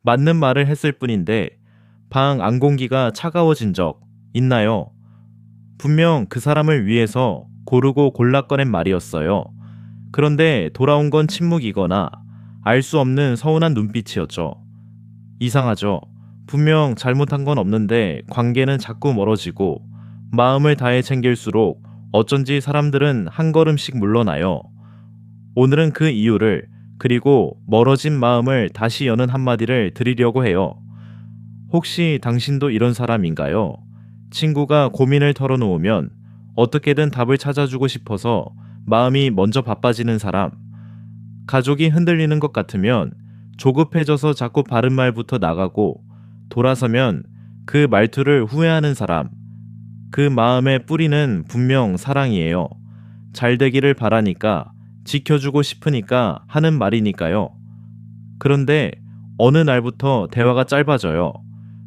맞는 말을 했을 뿐인데 방 안공기가 차가워진 적 있나요? 분명 그 사람을 위해서 고르고 골라 꺼낸 말이었어요. 그런데 돌아온 건 침묵이거나 알 수 없는 서운한 눈빛이었죠. 이상하죠? 분명 잘못한 건 없는데 관계는 자꾸 멀어지고 마음을 다해 챙길수록 어쩐지 사람들은 한 걸음씩 물러나요. 오늘은 그 이유를, 그리고 멀어진 마음을 다시 여는 한마디를 드리려고 해요. 혹시 당신도 이런 사람인가요? 친구가 고민을 털어놓으면 어떻게든 답을 찾아주고 싶어서 마음이 먼저 바빠지는 사람. 가족이 흔들리는 것 같으면 조급해져서 자꾸 바른 말부터 나가고 돌아서면 그 말투를 후회하는 사람. 그 마음의 뿌리는 분명 사랑이에요. 잘 되기를 바라니까, 지켜주고 싶으니까 하는 말이니까요. 그런데 어느 날부터 대화가 짧아져요.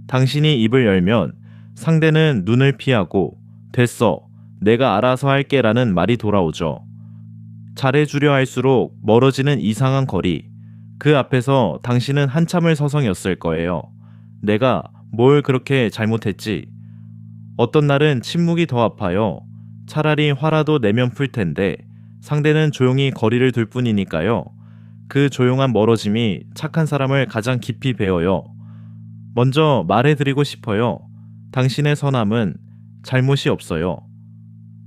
당신이 입을 열면 상대는 눈을 피하고 됐어, 내가 알아서 할게 라는 말이 돌아오죠. 잘해주려 할수록 멀어지는 이상한 거리. 그 앞에서 당신은 한참을 서성였을 거예요. 내가 뭘 그렇게 잘못했지? 어떤 날은 침묵이 더 아파요. 차라리 화라도 내면 풀 텐데 상대는 조용히 거리를 둘 뿐이니까요. 그 조용한 멀어짐이 착한 사람을 가장 깊이 베어요. 먼저 말해드리고 싶어요. 당신의 선함은 잘못이 없어요.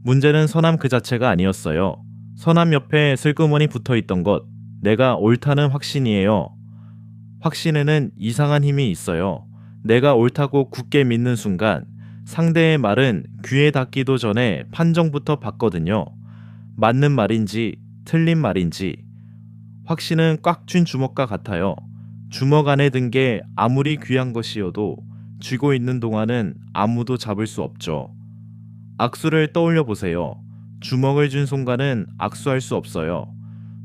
문제는 선함 그 자체가 아니었어요. 선함 옆에 슬그머니 붙어있던 것, 내가 옳다는 확신이에요. 확신에는 이상한 힘이 있어요. 내가 옳다고 굳게 믿는 순간 상대의 말은 귀에 닿기도 전에 판정부터 받거든요. 맞는 말인지 틀린 말인지. 확신은 꽉 쥔 주먹과 같아요. 주먹 안에 든 게 아무리 귀한 것이어도 쥐고 있는 동안은 아무도 잡을 수 없죠. 악수를 떠올려 보세요. 주먹을 쥔 손과는 악수할 수 없어요.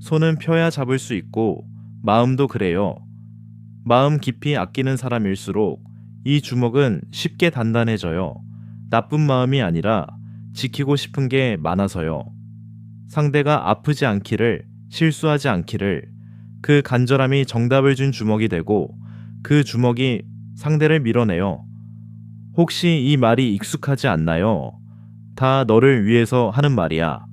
손은 펴야 잡을 수 있고 마음도 그래요. 마음 깊이 아끼는 사람일수록 이 주먹은 쉽게 단단해져요. 나쁜 마음이 아니라 지키고 싶은 게 많아서요. 상대가 아프지 않기를, 실수하지 않기를. 그 간절함이 정답을 준 주먹이 되고 그 주먹이 상대를 밀어내요. 혹시 이 말이 익숙하지 않나요? 다 너를 위해서 하는 말이야.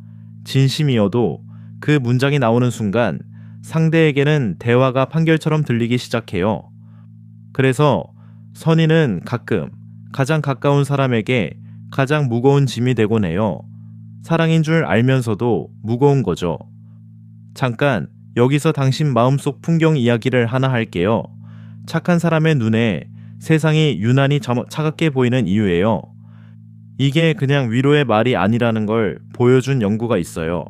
진심이어도 그 문장이 나오는 순간 상대에게는 대화가 판결처럼 들리기 시작해요. 그래서 선의는 가끔 가장 가까운 사람에게 가장 무거운 짐이 되곤 해요. 사랑인 줄 알면서도 무거운 거죠. 잠깐 여기서 당신 마음속 풍경 이야기를 하나 할게요. 착한 사람의 눈에 세상이 유난히 차갑게 보이는 이유예요. 이게 그냥 위로의 말이 아니라는 걸 보여준 연구가 있어요.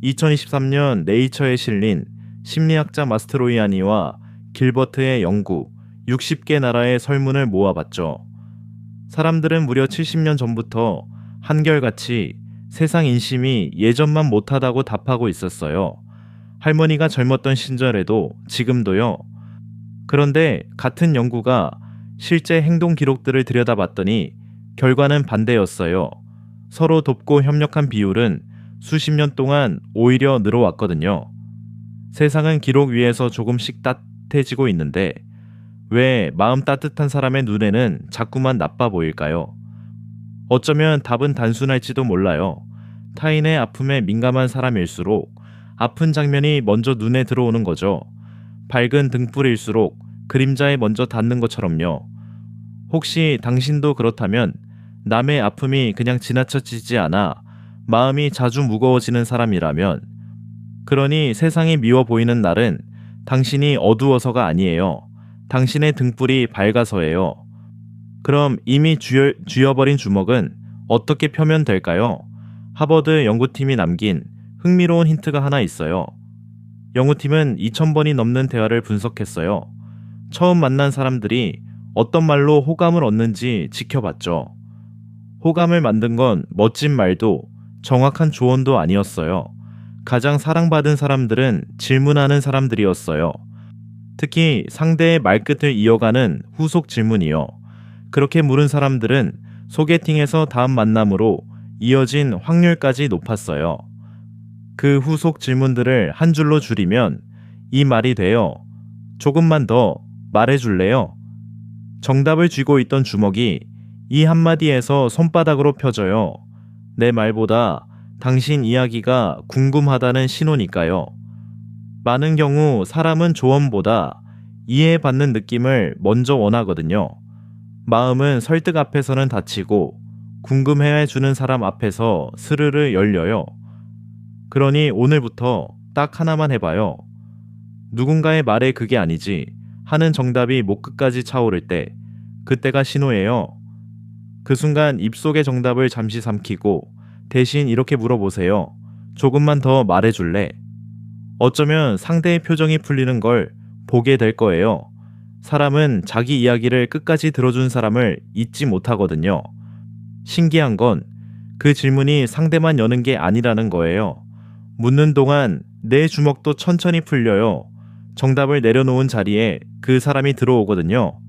2023년 네이처에 실린 심리학자 마스트로이아니와 길버트의 연구 60개 나라의 설문을 모아봤죠. 사람들은 무려 70년 전부터 한결같이 세상 인심이 예전만 못하다고 답하고 있었어요. 할머니가 젊었던 시절에도 지금도요. 그런데 같은 연구가 실제 행동 기록들을 들여다봤더니 결과는 반대였어요. 서로 돕고 협력한 비율은 수십 년 동안 오히려 늘어왔거든요. 세상은 기록 위에서 조금씩 따뜻해지고 있는데 왜 마음 따뜻한 사람의 눈에는 자꾸만 나빠 보일까요? 어쩌면 답은 단순할지도 몰라요. 타인의 아픔에 민감한 사람일수록 아픈 장면이 먼저 눈에 들어오는 거죠. 밝은 등불일수록 그림자에 먼저 닿는 것처럼요. 혹시 당신도 그렇다면 남의 아픔이 그냥 지나쳐지지 않아 마음이 자주 무거워지는 사람이라면, 그러니 세상이 미워 보이는 날은 당신이 어두워서가 아니에요. 당신의 등불이 밝아서예요. 그럼 이미 쥐어버린 주먹은 어떻게 펴면 될까요? 하버드 연구팀이 남긴 흥미로운 힌트가 하나 있어요. 연구팀은 2000번이 넘는 대화를 분석했어요. 처음 만난 사람들이 어떤 말로 호감을 얻는지 지켜봤죠. 호감을 만든 건 멋진 말도 정확한 조언도 아니었어요. 가장 사랑받은 사람들은 질문하는 사람들이었어요. 특히 상대의 말끝을 이어가는 후속 질문이요. 그렇게 물은 사람들은 소개팅에서 다음 만남으로 이어진 확률까지 높았어요. 그 후속 질문들을 한 줄로 줄이면 이 말이 돼요. 조금만 더, 말해줄래요? 정답을 쥐고 있던 주먹이 이 한마디에서 손바닥으로 펴져요. 내 말보다 당신 이야기가 궁금하다는 신호니까요. 많은 경우 사람은 조언보다 이해받는 느낌을 먼저 원하거든요. 마음은 설득 앞에서는 닫히고 궁금해해주는 사람 앞에서 스르르 열려요. 그러니 오늘부터 딱 하나만 해봐요. 누군가의 말에 그게 아니지 하는 정답이 목 끝까지 차오를 때 그때가 신호예요. 그 순간 입속의 정답을 잠시 삼키고 대신 이렇게 물어보세요. 조금만 더 말해줄래? 어쩌면 상대의 표정이 풀리는 걸 보게 될 거예요. 사람은 자기 이야기를 끝까지 들어준 사람을 잊지 못하거든요. 신기한 건 그 질문이 상대만 여는 게 아니라는 거예요. 묻는 동안 내 주먹도 천천히 풀려요. 정답을 내려놓은 자리에 그 사람이 들어오거든요.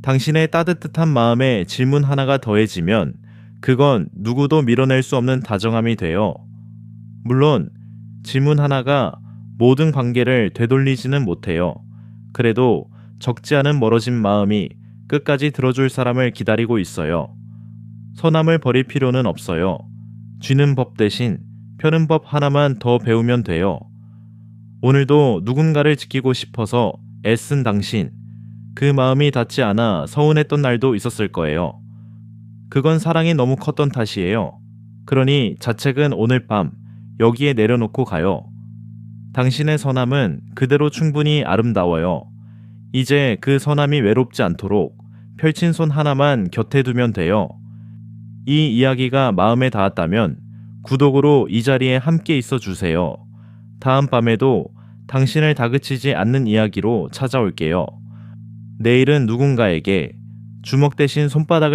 당신의 따뜻한 마음에 질문 하나가 더해지면 그건 누구도 밀어낼 수 없는 다정함이 돼요. 물론 질문 하나가 모든 관계를 되돌리지는 못해요. 그래도 적지 않은 멀어진 마음이 끝까지 들어줄 사람을 기다리고 있어요. 선함을 버릴 필요는 없어요. 쥐는 법 대신 펴는 법 하나만 더 배우면 돼요. 오늘도 누군가를 지키고 싶어서 애쓴 당신, 그 마음이 닿지 않아 서운했던 날도 있었을 거예요. 그건 사랑이 너무 컸던 탓이에요. 그러니 자책은 오늘 밤 여기에 내려놓고 가요. 당신의 선함은 그대로 충분히 아름다워요. 이제 그 선함이 외롭지 않도록 펼친 손 하나만 곁에 두면 돼요. 이 이야기가 마음에 닿았다면 구독으로 이 자리에 함께 있어 주세요. 다음 밤에도 당신을 다그치지 않는 이야기로 찾아올게요. 내일은 누군가에게 주먹 대신 손바닥을